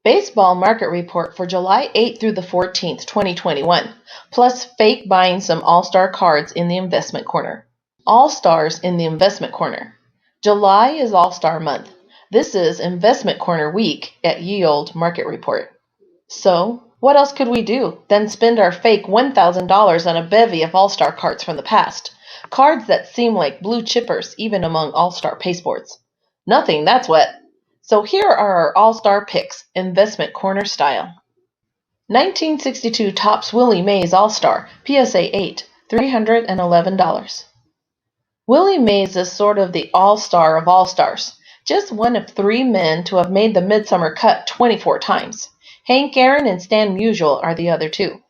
Baseball market report for July 8th through the 14th, 2021, plus fake buying some All-Star cards in the investment corner. All-Stars in the investment corner. July is All-Star month. This is investment corner week at Ye Olde Market Report. So, what else could we do than spend our fake $1,000 on a bevy of All-Star cards from the past? Cards that seem like blue chippers even among All-Star pasteboards. Nothing, that's what. So here are our All-Star picks, investment corner style. 1962 Topps Willie Mays All-Star, PSA 8, $311. Willie Mays is sort of the all-star of all-stars, just one of 3 men to have made the midsummer cut 24 times. Hank Aaron and Stan Musial are the other 2.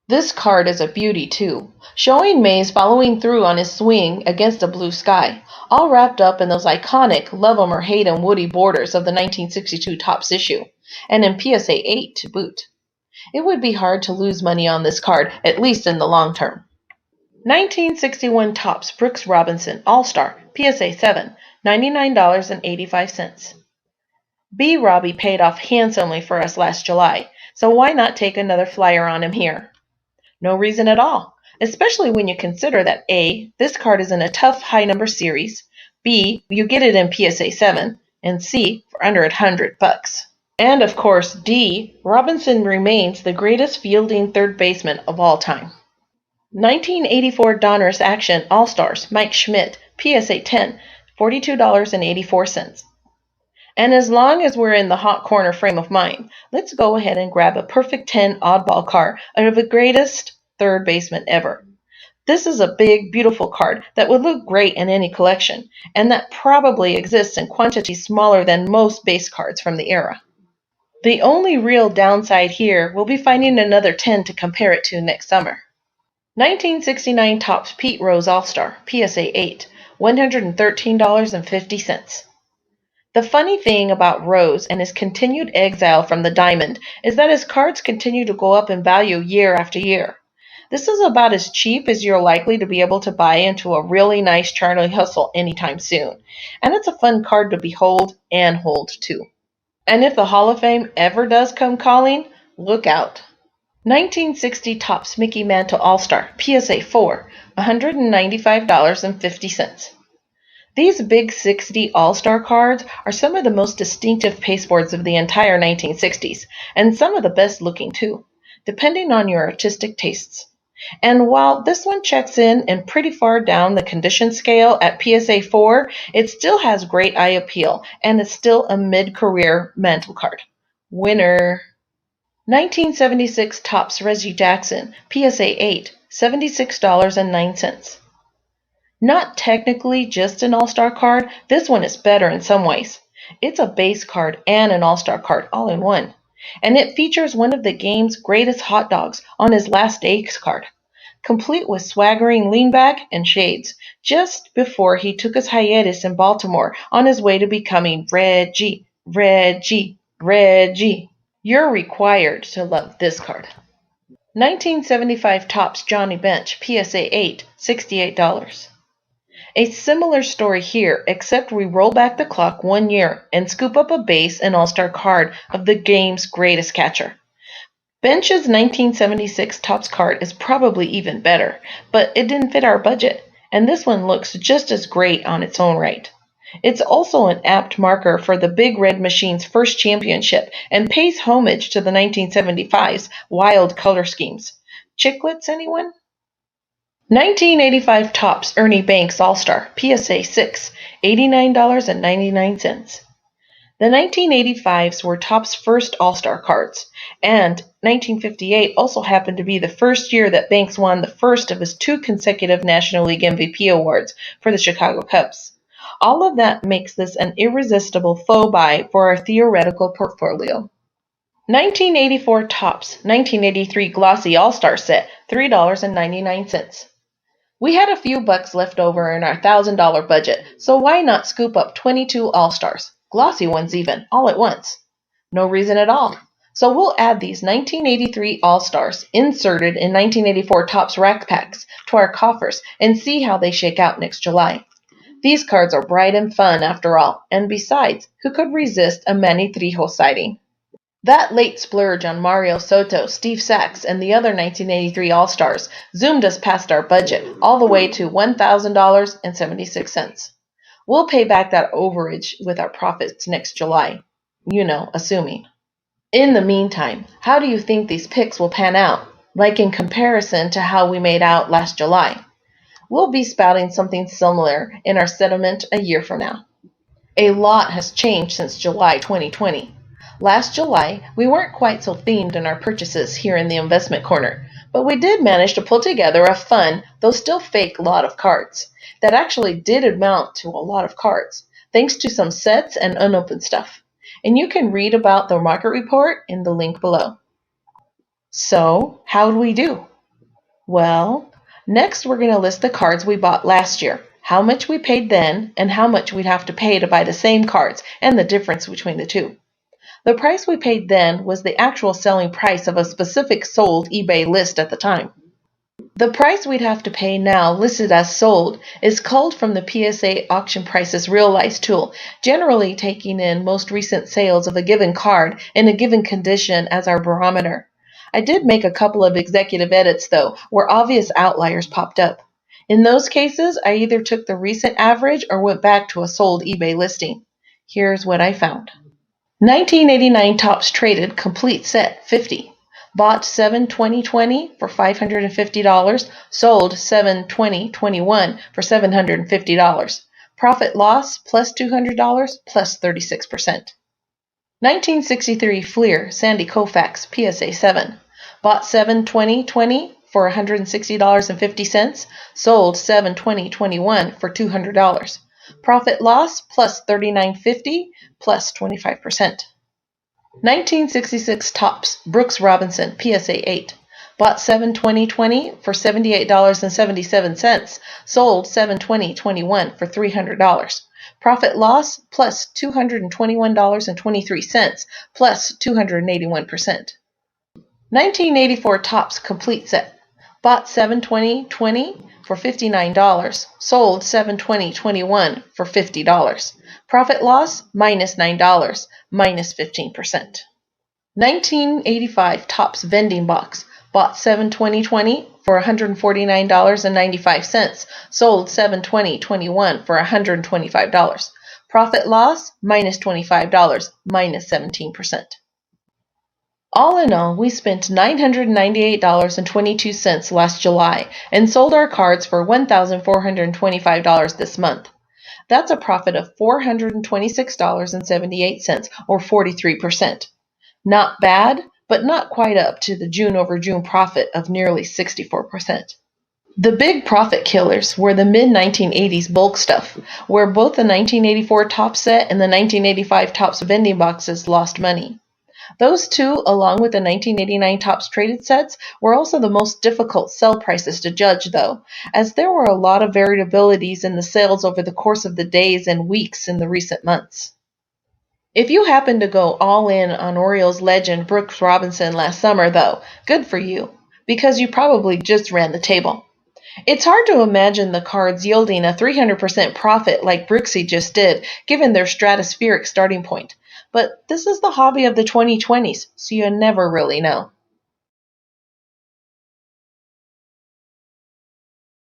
This card is a beauty too, showing Mays following through on his swing against a blue sky, all wrapped up in those iconic love 'em or hate 'em woody borders of the 1962 Topps issue, and in PSA 8 to boot. It would be hard to lose money on this card, at least in the long term. 1961 Topps Brooks Robinson All-Star, PSA 7, $99.85. B. Robbie paid off handsomely for us last July, so why not take another flyer on him here? No reason at all, especially when you consider that A. This card is in a tough high number series, B. You get it in PSA 7, and C. For under $100. And of course D. Robinson remains the greatest fielding third baseman of all time. 1984 Donruss Action All-Stars Mike Schmidt, PSA 10, $42.84. And as long as we're in the hot corner frame of mind, let's go ahead and grab a perfect 10 oddball card of the greatest third baseman ever. This is a big, beautiful card that would look great in any collection, and that probably exists in quantities smaller than most base cards from the era. The only real downside here will be finding another 10 to compare it to next summer. 1969 Topps Pete Rose All-Star, PSA 8, $113.50. The funny thing about Rose and his continued exile from the diamond is that his cards continue to go up in value year after year. This is about as cheap as you're likely to be able to buy into a really nice Charlie Hustle anytime soon, and it's a fun card to behold and hold too. And if the Hall of Fame ever does come calling, look out. 1960 Topps Mickey Mantle All-Star, PSA 4, $195.50. These Big 60 All-Star cards are some of the most distinctive pasteboards of the entire 1960s, and some of the best looking too, depending on your artistic tastes. And while this one checks in and pretty far down the condition scale at PSA 4, it still has great eye appeal and is still a mid-career Mantle card. Winner! 1976 Topps Rezzy Jackson, PSA 8, $76.09. Not technically just an all-star card, this one is better in some ways. It's a base card and an all-star card all in one. And it features one of the game's greatest hot dogs on his last days card, complete with swaggering leanback and shades, just before he took his hiatus in Baltimore on his way to becoming Reggie. You're required to love this card. 1975 Topps Johnny Bench, PSA 8, $68. A similar story here, except we roll back the clock 1 year and scoop up a base and all-star card of the game's greatest catcher. Bench's 1976 Topps card is probably even better, but it didn't fit our budget, and this one looks just as great on its own right. It's also an apt marker for the Big Red Machine's first championship and pays homage to the 1975's wild color schemes. Chiclets, anyone? 1985 Topps Ernie Banks All-Star, PSA 6, $89.99. The 1985s were Topps' first All-Star cards, and 1958 also happened to be the first year that Banks won the first of his 2 consecutive National League MVP awards for the Chicago Cubs. All of that makes this an irresistible faux buy for our theoretical portfolio. 1984 Topps 1983 Glossy All-Star Set, $3.99. We had a few bucks left over in our $1,000 budget, so why not scoop up 22 All-Stars, glossy ones even, all at once? No reason at all. So we'll add these 1983 All-Stars inserted in 1984 Topps rack packs to our coffers and see how they shake out next July. These cards are bright and fun after all, and besides, who could resist a Manny Trijo sighting? That late splurge on Mario Soto, Steve Sachs, and the other 1983 All-Stars zoomed us past our budget, all the way to $1,000.76. We'll pay back that overage with our profits next July. Assuming. In the meantime, how do you think these picks will pan out, like in comparison to how we made out last July? We'll be spouting something similar in our settlement a year from now. A lot has changed since July 2020. Last July, we weren't quite so themed in our purchases here in the investment corner, but we did manage to pull together a fun, though still fake, lot of cards that actually did amount to a lot of cards, thanks to some sets and unopened stuff. And you can read about the market report in the link below. So, how do we do? Well, next we're going to list the cards we bought last year, how much we paid then, and how much we'd have to pay to buy the same cards, and the difference between the two. The price we paid then was the actual selling price of a specific sold eBay list at the time. The price we'd have to pay now, listed as sold, is culled from the PSA Auction Prices Realize tool, generally taking in most recent sales of a given card in a given condition as our barometer. I did make a couple of executive edits, though, where obvious outliers popped up. In those cases, I either took the recent average or went back to a sold eBay listing. Here's what I found. 1989 Topps Traded Complete Set 50. Bought 7/20/20 for $550, sold 7/20/21 for $750. Profit loss plus $200 plus 36%. 1963 Fleer Sandy Koufax PSA 7. Bought 7/20/20 for $160.50, sold 7/20/21 for $200. Profit loss plus $39.50 plus 25%. 1966 Topps Brooks Robinson PSA 8. Bought 7/20/20 for $78.77, sold 7/20/21 for $300. Profit loss plus $221.23 plus 281%. 1984 Topps Complete Set. Bought 7/20/20 for $59, sold 7/20/21 for $50. Profit loss minus $9, minus 15%. 1985 Topps Vending Box. Bought 7/20/20 for $149.95, sold 7/20/21 for $125. Profit loss minus $25, minus 17%. All in all, we spent $998.22 last July and sold our cards for $1,425 this month. That's a profit of $426.78, or 43%. Not bad, but not quite up to the June over June profit of nearly 64%. The big profit killers were the mid-1980s bulk stuff, where both the 1984 Topps set and the 1985 Topps vending boxes lost money. Those two, along with the 1989 Topps traded sets, were also the most difficult sell prices to judge, though, as there were a lot of variabilities in the sales over the course of the days and weeks in the recent months. If you happened to go all in on Orioles legend Brooks Robinson last summer, though, good for you, because you probably just ran the table. It's hard to imagine the cards yielding a 300% profit like Brooksy just did, given their stratospheric starting point. But this is the hobby of the 2020s, so you never really know.